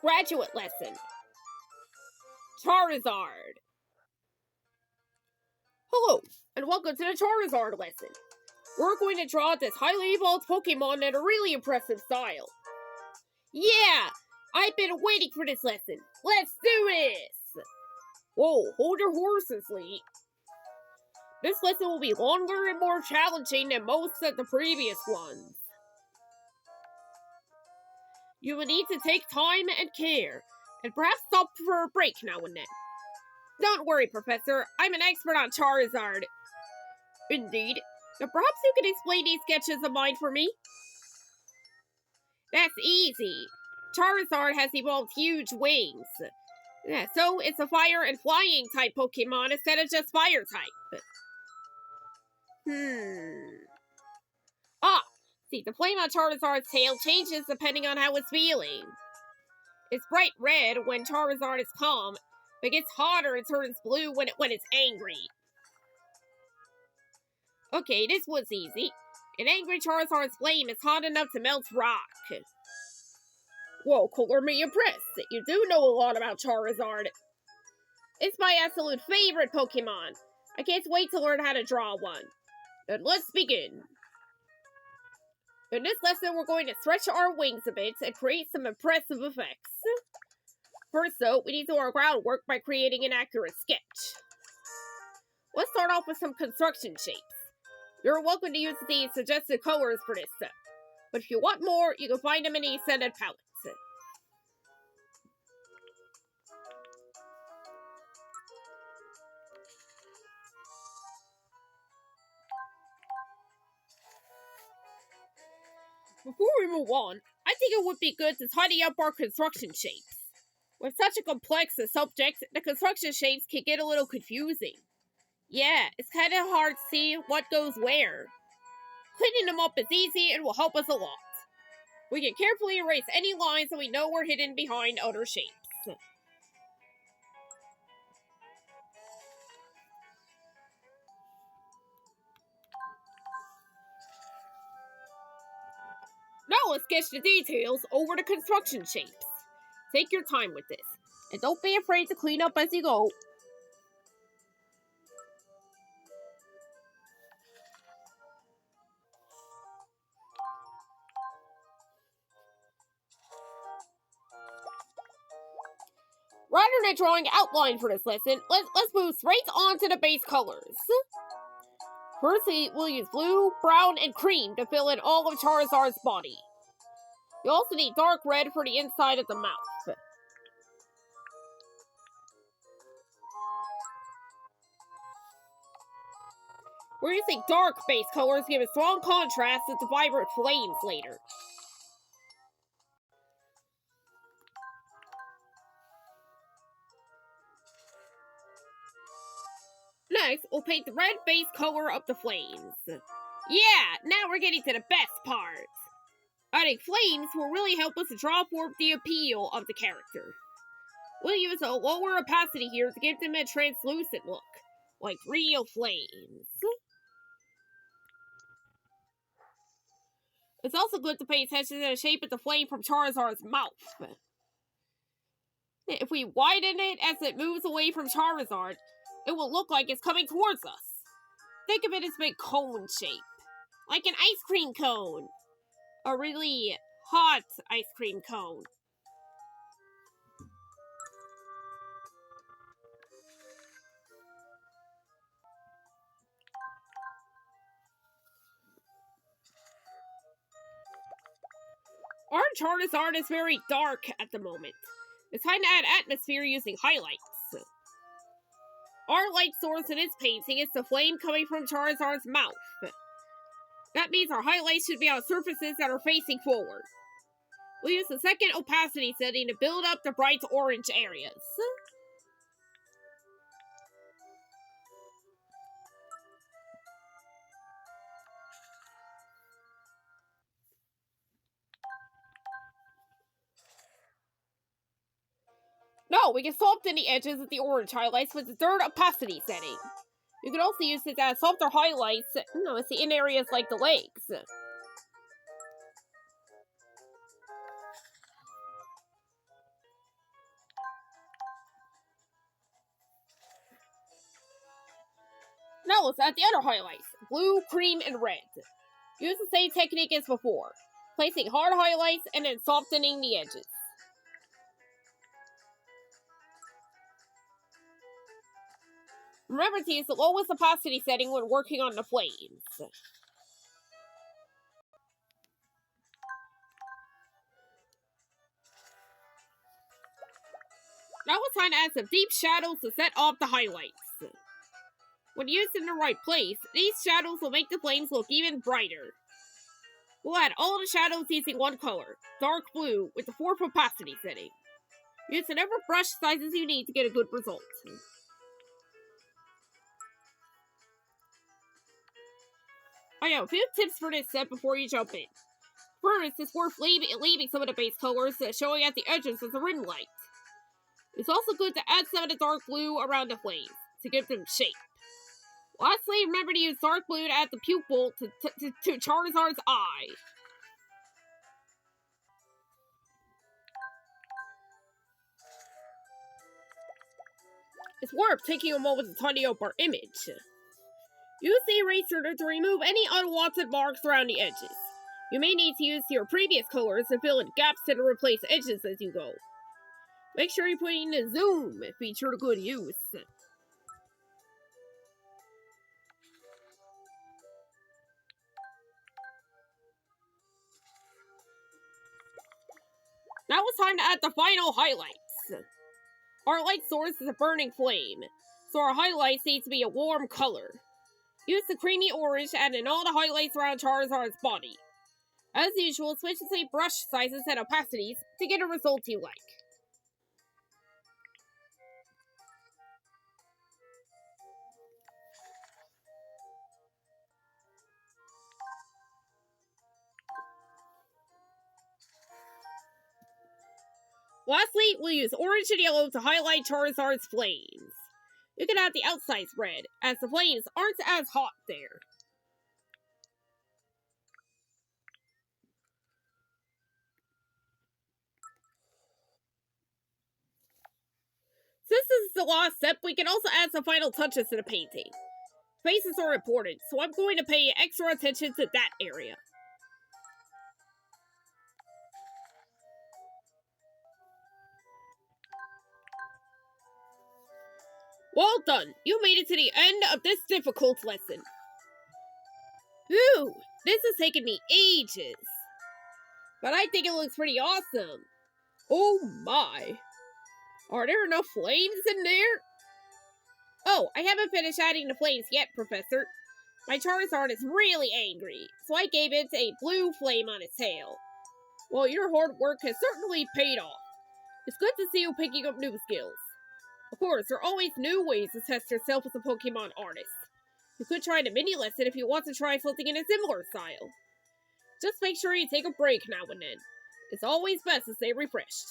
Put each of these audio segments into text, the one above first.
Graduate lesson. Charizard. Hello, and welcome to the Charizard lesson. We're going to draw this highly evolved Pokemon in a really impressive style. Yeah, I've been waiting for this lesson. Let's do this! Whoa, hold your horses, Lee. This lesson will be longer and more challenging than most of the previous ones. You will need to take time and care, and perhaps stop for a break now and then. Don't worry, Professor. I'm an expert on Charizard. Indeed. Now perhaps you can explain these sketches of mine for me? That's easy. Charizard has evolved huge wings. Yeah, so it's a fire and flying type Pokemon instead of just fire type. See, the flame on Charizard's tail changes depending on how it's feeling. It's bright red when Charizard is calm, but gets hotter and turns blue when it's angry. Okay, this one's easy. An angry Charizard's flame is hot enough to melt rock. Whoa, color me impressed. You do know a lot about Charizard. It's my absolute favorite Pokemon. I can't wait to learn how to draw one. Then let's begin. In this lesson, we're going to stretch our wings a bit and create some impressive effects. First, though, we need to do our groundwork by creating an accurate sketch. Let's start off with some construction shapes. You're welcome to use the suggested colors for this step, but if you want more, you can find them in the extended palette. Before we move on, I think it would be good to tidy up our construction shapes. With such a complex subject, the construction shapes can get a little confusing. Yeah, it's kind of hard to see what goes where. Cleaning them up is easy and will help us a lot. We can carefully erase any lines that we know were hidden behind other shapes. Now let's sketch the details over the construction shapes. Take your time with this, and don't be afraid to clean up as you go. Rather than drawing an outline for this lesson, let's move straight on to the base colors. Firstly, we'll use blue, brown, and cream to fill in all of Charizard's body. You also need dark red for the inside of the mouth. We're using dark base colors to give a strong contrast with the vibrant flames later. Next, we'll paint the red base color of the flames. Yeah, now we're getting to the best part. Adding flames will really help us draw forth the appeal of the character. We'll use a lower opacity here to give them a translucent look, like real flames. It's also good to pay attention to the shape of the flame from Charizard's mouth. If we widen it as it moves away from Charizard, it will look like it's coming towards us. Think of it as a big cone shape, like an ice cream cone. A really hot ice cream cone. Our Charizard is very dark at the moment. It's time to add atmosphere using highlights. Our light source in this painting is the flame coming from Charizard's mouth. That means our highlights should be on surfaces that are facing forward. We'll use the second opacity setting to build up the bright orange areas. No, we can soften the edges of the orange highlights with the third opacity setting. You can also use it as softer highlights, in areas like the legs. Now let's add the other highlights, blue, cream, and red. Use the same technique as before, placing hard highlights and then softening the edges. Remember to use the lowest opacity setting when working on the flames. Now it's time to add some deep shadows to set off the highlights. When used in the right place, these shadows will make the flames look even brighter. We'll add all the shadows using one color, dark blue, with the 4th opacity setting. Use whatever brush sizes you need to get a good result. I have a few tips for this set before you jump in. First, it's worth leaving some of the base colors showing at the edges as a ring light. It's also good to add some of the dark blue around the flames to give them shape. Lastly, remember to use dark blue to add the pupil to Charizard's eye. It's worth taking a moment to tidy up our image. Use the eraser to remove any unwanted marks around the edges. You may need to use your previous colors to fill in gaps and replace edges as you go. Make sure you're putting the zoom feature to good use. Now it's time to add the final highlights. Our light source is a burning flame, so our highlights need to be a warm color. Use the creamy orange to add in all the highlights around Charizard's body. As usual, switch to say brush sizes and opacities to get a result you like. Lastly, we'll use orange and yellow to highlight Charizard's flames. You can add the outsides red, as the flames aren't as hot there. Since this is the last step, we can also add some final touches to the painting. Faces are important, so I'm going to pay extra attention to that area. Well done! You made it to the end of this difficult lesson. Whew, this has taken me ages. But I think it looks pretty awesome. Oh my. Are there enough flames in there? Oh, I haven't finished adding the flames yet, Professor. My Charizard is really angry, so I gave it a blue flame on its tail. Well, your hard work has certainly paid off. It's good to see you picking up new skills. Of course, there are always new ways to test yourself as a Pokemon artist. You could try the mini lesson if you want to try something in a similar style. Just make sure you take a break now and then. It's always best to stay refreshed.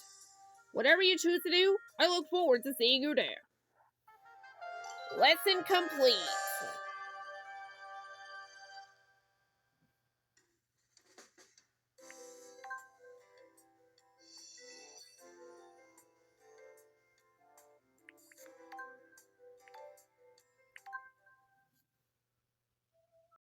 Whatever you choose to do, I look forward to seeing you there. Lesson complete.